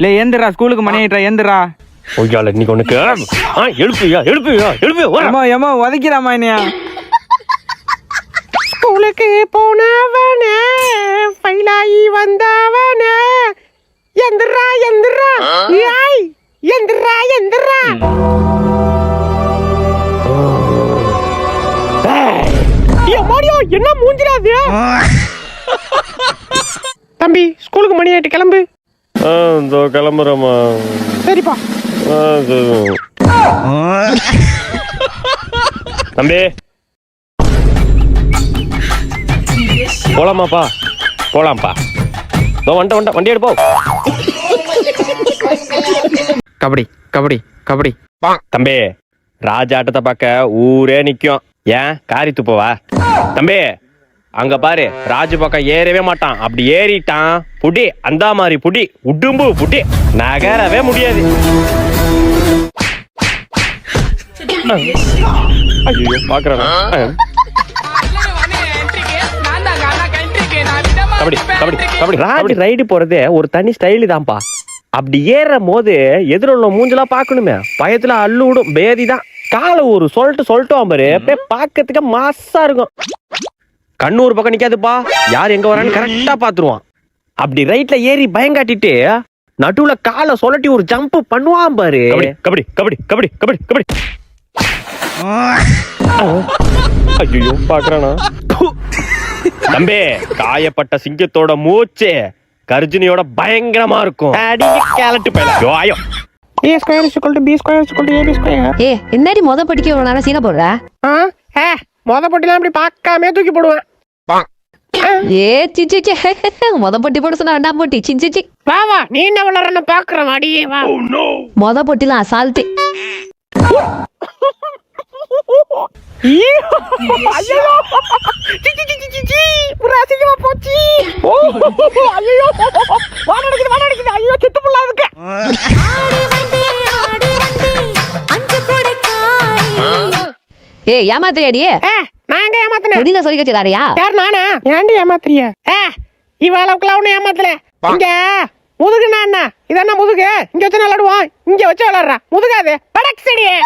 இல்ல ஏந்திரா, ஸ்கூலுக்கு மணி ஆயிட்டா, ஏந்திரா. ஓய்யால இன்னைக்கு உனக்கு எழுப்பியா ஏமா உதைக்கிறாமா என்னையா? ஸ்கூலுக்கு போனவனே ஃபைலாயி வந்தவனே எந்திரா எந்திரா ஏய் எந்திரா எந்திரா. என்ன மூஞ்சிராது தம்பி? ஸ்கூலுக்கு மணி ஆயிட்டு கிளம்பு. கிளம்புறமா? சரிப்பா. தம்பி போலாமாப்பா? போலாம்ப்பா. வந்துட்ட வண்டி எடுப்போ. கபடி கபடி கபடி. தம்பி ராஜா ஆட்டத்தை பார்க்க ஊரே நிக்கும். ஏன் காரி துப்பவா? தம்பி அங்க பாரு, ராஜு பக்கம் ஏறவே மாட்டான். அப்படி ஏறிட்டான் புடி, அந்த மாதிரி புடி, உடும்பு புடி, நகரவே முடியாது. ஐயோ பாக்குறான். கபடி கபடி கபடி. ராஜு ரைடு போறதே ஒரு தனி ஸ்டைலு தான்ப்பா. அப்படி ஏறும் போது எதிர உள்ள மூஞ்செல்லாம் பாக்கணுமே, பயத்துல அள்ளு விடும். பேதிதான். காலை ஒரு சொல்லிட்டோம் பாரு, பாக்கிறதுக்கு மாசா இருக்கும். கண்ணூர் பக்கம் நிக்காதுப்பா, யார் எங்க வரான்னு கரெக்டா பாத்துருவான். அப்படி ரைட்ல ஏறி பயங்காட்டிட்டு நடுவுல காலை சொல்லட்டி ஒரு ஜம்ப் பண்ணுவான் பாரு. கபடி கபடி கபடி கபடி கபடி. ஐயோ பாக்குறானா? தம்பி காயப்பட்ட சிங்கத்தோட மூச்சு கர்ஜினியோட பயங்கரமா இருக்கும். என்னடி மொத படிக்க இவ்வளவு நேரம் சீன போடுற? மொத பட்டிலாம் அப்படி பார்க்காம தூக்கி போடுவேன். ஏ சிச்சி மொத பட்டி போட சொன்னா ரெண்டாம் போட்டி சிச்சி. வா வா, நீ என்ன வளரன்னு பாக்குறேன். அடியே வா. மொத பொட்டிலாம் அசால்ட்டு. ஏ ஏமாத்திரியாடியே? நாங்க ஏமாத்தினேன். வெளியில சொல்லி வச்சிடாரியா? யார் நானா? ஏன்டி ஏமாத்திரிய? இவ அளவுக்குலாம் ஒண்ணு ஏமாத்தல. இங்க முதுகுனா என்ன? இது என்ன முதுகு? இங்க வச்சு விளையாடுவோம், இங்க வச்சு விளையாடுறா. முதுகாது படக் செடியே.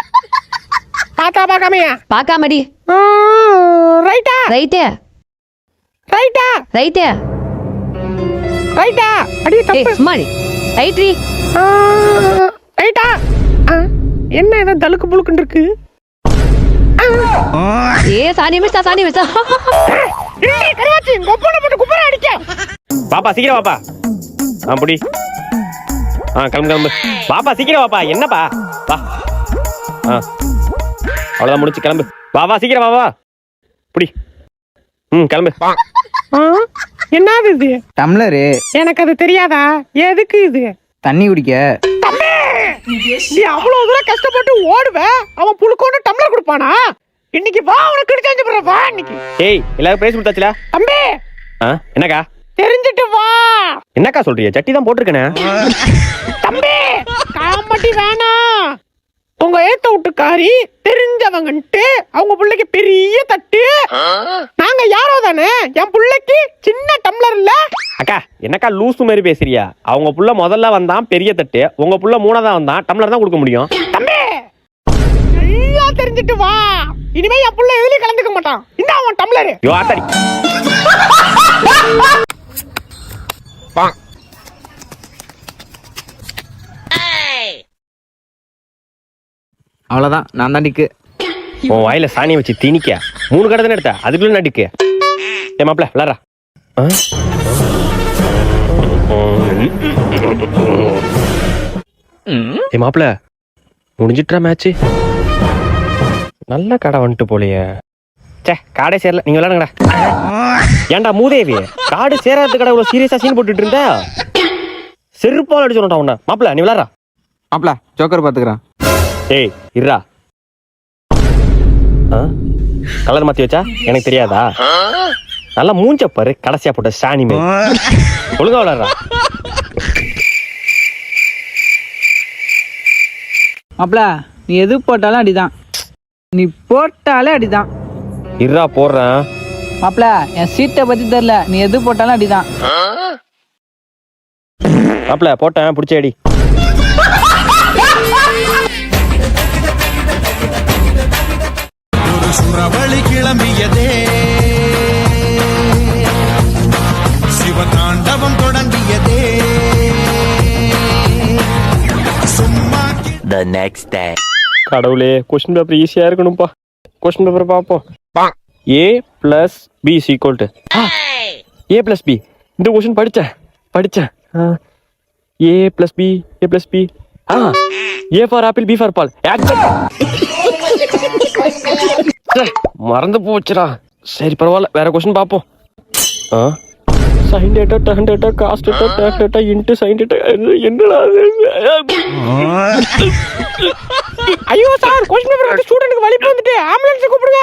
பாத்தா பாக்காமையா? பாக்காமடி. ரைட்டா ரைட்டே ரைட்டா ரைட்டே ரைட்டா. அடி தப்பு. சும்மாடி. ரைட்ரி ரைட்டா. என்ன இத தலுக்கு புளுக்குன்னு இருக்கு? ஏ சாணி மிஸ்டா சாணி மிஸ்டா. இல்ல கரவாச்சி கொப்பன போட்டு குப்பற அடிக்க. பாப்பா சீக்கிரம் வாப்பா. புடி. கிளம்பு. பாப்பா சீக்கிரம் வாப்பா. என்னப்பா வா. அவ்வளவுதான் முடிச்சு கிளம்பு. வா சீக்கிரம் வா புடி. கிளம்பு. என்னது இது? டம்ளரு. எனக்கு அது தெரியாதா? எதுக்கு இது? தண்ணி குடிக்க. நீ அவ்வளவு தூரம் கஷ்டப்பட்டு ஓடுவ, அவன் புளுக்கோன்னு டம்ளர் கொடுப்பானா? இன்னைக்கு வா, உனக்கு கிடைச்சாஞ்சு போற வா இன்னைக்கு. ஏய் எல்லாரும் பேசி கொடுத்தாச்சுல? தம்பி என்னக்கா? தெரிஞ்சிட்டு வா. என்னக்கா சொல்றீங்க? சட்டி தான் போட்டிருக்கேனே. தம்பி காம்பட்டி வேணாம். உங்க ஏத்த விட்டுக்காரி தெரிஞ்சவங்கன்ட்டு அவங்க பிள்ளைக்கு பெரிய தட்டு. நாங்க யாரோ தானே, என் பிள்ளைக்கு சின்ன டம்ளர் இல்ல. அக்கா என்னக்கா லூசு மாதிரி பேசுறியா? அவங்க புள்ள முதல்ல வந்தான் பெரிய தட்டு, உங்க புள்ள மூணாதான் வந்தான் டம்ளர் தான் கொடுக்க முடியும். தம்பி எல்லாம் தெரிஞ்சிட்டு வா. இனிமே என் புள்ள எதுலயும் கலந்துக்க மாட்டான். இந்த அவன் டம்ளர். யோ ஆத்தாடி. அவ்வளவுதான், நான் தான் டிக்கு. உன் வாயில சாணியை வச்சு திணிக்க 3 கடை தானே எடுத்த, அதுக்குள்ள நடிக்க. ஏ மாப்பிள்ள விளாடுறா. ஏ மாப்பிள்ள முடிஞ்சிட்டா மேட்ச்? நல்ல கடை வந்துட்டு போலையே. சே காடே சேரல, நீங்க விளையாடுங்கடா. ஏன்டா மூதேவி, காடு சேராத கடை இவ்வளவு சீரியஸா சீன் போட்டுட்டு இருந்த? செருப்பால் அடிச்சு உன்ன. மாப்பிள்ள நீ விளையாடுறா. மாப்பிள்ள ஜோக்கர் பாத்துக்கிறேன். ஏய் இருடா. கலர் மாத்தி வச்சா எனக்கு தெரியாதா? நல்லா மூஞ்ச பாரு, கடைசியா போட்ட சாணி மே. ஒழுங்கா விளையாடுறா. மாப்பிள்ள நீ எது போட்டாலும் அடிதான், நீ போட்டாலே அடிதான். இருடா போடுறேன். மாப்பிள்ள என் சீட்டை பத்தி தெரியல, நீ எது போட்டாலும் அடிதான். மாப்பிள போட்டேன் பிடிச்ச அடி. ஒரு சுறவழி கிளம்பியதே, சிவதாண்டவம் தொடங்கியதே. சும்மா The next day. கடவுளே, கொஸ்டின் பேப்பர் ஈஸியா இருக்கணும்ப்பா. கொஸ்டின் பேப்பர் பார்ப்போம். A plus B is equal to A plus B. இந்த கொஸ்டின் படிச்சேன். A plus B. A for apple, B for ball. மறந்து போச்சுடா. சரி பரவாயில்ல, வேற கொஸ்டின் பார்ப்போம். sin data, tan data, cos data, tan data into sin data. என்னடா ஐயோ சார், கொஸ்டின் பேப்பர் ஸ்டூடெண்ட்க்கு வலி வந்துட்டு ஆம்புலன்ஸ் கூப்பிடுங்க.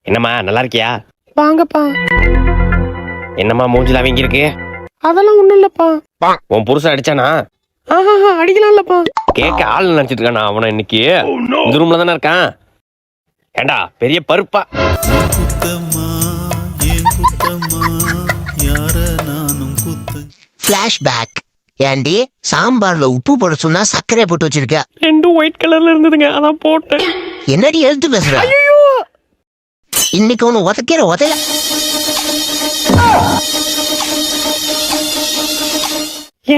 என்னம்மா நல்லா இருக்கியா? வாங்கப்பா. என்னம்மா மூஞ்சில அவங்க இருக்கு? அதெல்லாம் ஒண்ணும் இல்லப்பா. உன் புருஷன் அடிச்சானா? அடிக்கலாம் இல்லப்பா. கேட்க ஆள் நினைச்சிட்டு இருக்கானா அவனை? இன்னைக்கு இந்த ரூம்ல தானே இருக்கான். ஏண்டா பெரிய பருப்பா. Flashback. ஏண்டி சாம்பார்ல உப்பு போட சொன்னா சர்க்கரை போட்டு வச்சிருக்க? ரெண்டும் ஒயிட் கலர்ல இருந்ததுங்க, அதான் போட்டேன். என்னடி எழுத்து பேசுற? இன்னைக்கு ஒண்ணு உதைக்கிற உதைய.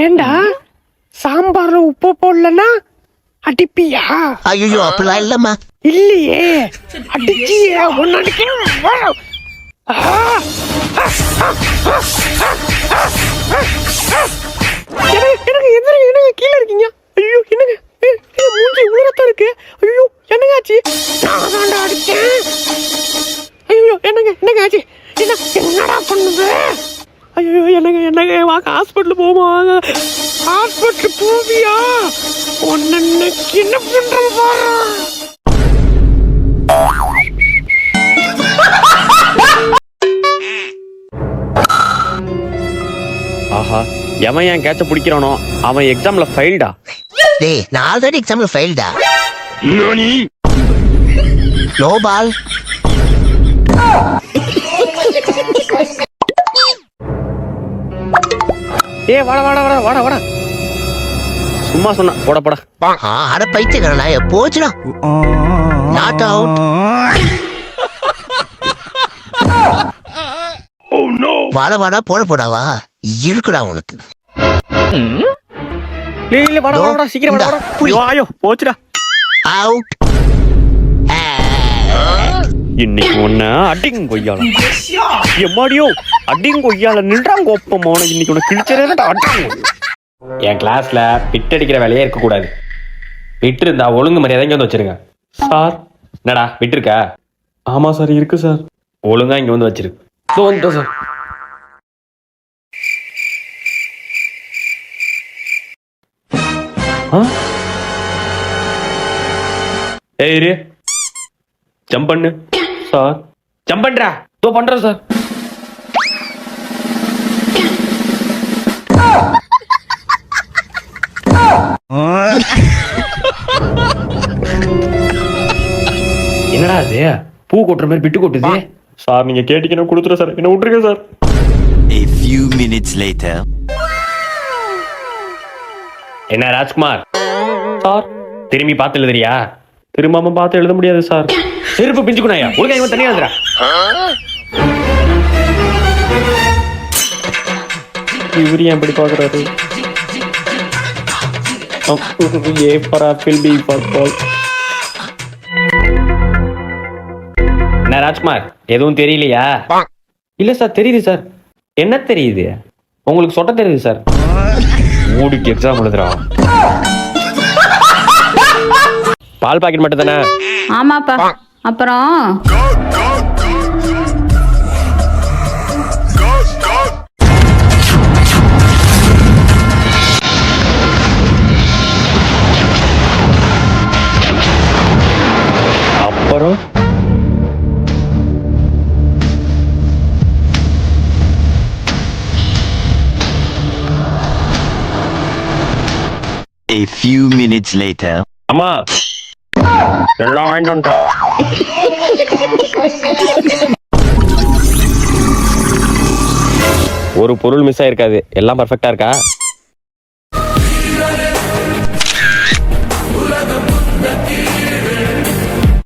ஏண்டா சாம்பார்ல உப்பு போடலன்னா அடிப்பியா? ஐயோ அப்படிலாம் இல்லம்மா. இல்லையே, அடிச்சியே ஒன்னு அடிக்கிறேன். என்னங்க கீழே இருக்கீங்க? ஐயோ என்னங்க, மூஞ்சி உலகத்தா இருக்கு. ஐயோ என்னங்க ஆச்சு? நான் அடிச்சேன். ஐயோ என்னங்க ஆச்சு? என்னடா பண்ணுது? ஐயோ என்னங்க வாங்க ஹாஸ்பிட்டல் போவாங்க. ஹாஸ்பிட்டல் போவியா? ஒன்னு என்ன பண்றேன் பாரு. ஆஹா, எவன் என் கேட்ச பிடிக்கிறானோ அவன் எக்ஸாம்ல ஃபெயில்டா. டேய், நான் ஆல்ரெடி எக்ஸாம்ல ஃபெயில்டா. No ball. வாடா. சும்மா சொன்னா போட. அட பைத்தியக்காரனா, போச்சுடா. Not out. வாடா போடாவா இருக்குடா உனக்கு. வாடா சீக்கிரம் வாடா. ஐயோ போச்சுடா. அவுட். இன்னைக்கு ஒண்ணு அடிங்க கொய்யால. எம்மாடியோ அடிங்க கொய்யால நின்றாங்க ஒப்பமான. இன்னைக்கு ஒண்ணு கிழிச்சதா அடிங்க. என் கிளாஸ்ல பிட் அடிக்கிற வேலையே இருக்க கூடாது. பிட் இருந்தா ஒழுங்கு மரியாதை இங்க வந்து வச்சிருங்க. சார் என்னடா பிட் இருக்கா? ஆமா சார் இருக்கு சார். ஒழுங்கா இங்க வந்து வச்சிரு. வந்துட்டோம் சார். ஏய் ஜம்ப் பண்ணு சார். ஜம்ப் பண்றா. தோ பண்றேன் சார். என்னடா அது பூ கொட்டுற மாதிரி பிட்டு கொட்டுது? சார் நீங்க கேட்டீங்கன்னா கொடுத்துறேன் சார், என்ன விட்டுருங்க sir. A few minutes later. என்ன ராஜ்குமார் சார், திரும்பி பார்த்து எழுதுறியா? திரும்பாம பார்த்து எழுத முடியாது சார். செருப்பு பிஞ்சுக்குனாயா? ஒழுங்கா இவன் தனியா எழுதுறா. இவரு ஏன் இப்படி பாக்குறாரு? A for apple, B for ball. என்ன ராஜ்குமார் எதுவும் தெரியலையா? இல்ல சார் தெரியுது சார். என்ன தெரியுது? உங்களுக்கு சொட்ட தெரியுது சார். மூடிக்கு எக்ஸாம் எழுதுறா. பால் பாக்கெட் மட்டும் தானே? ஆமாப்பா. அப்புறம் அப்புறம் A few minutes later. அம்மா எல்லாம் வாங்கிட்டு வந்துட்டோம். ஒரு பொருள் மிஸ் ஆயிருக்காது, எல்லாம் பர்ஃபெக்டா இருக்கா?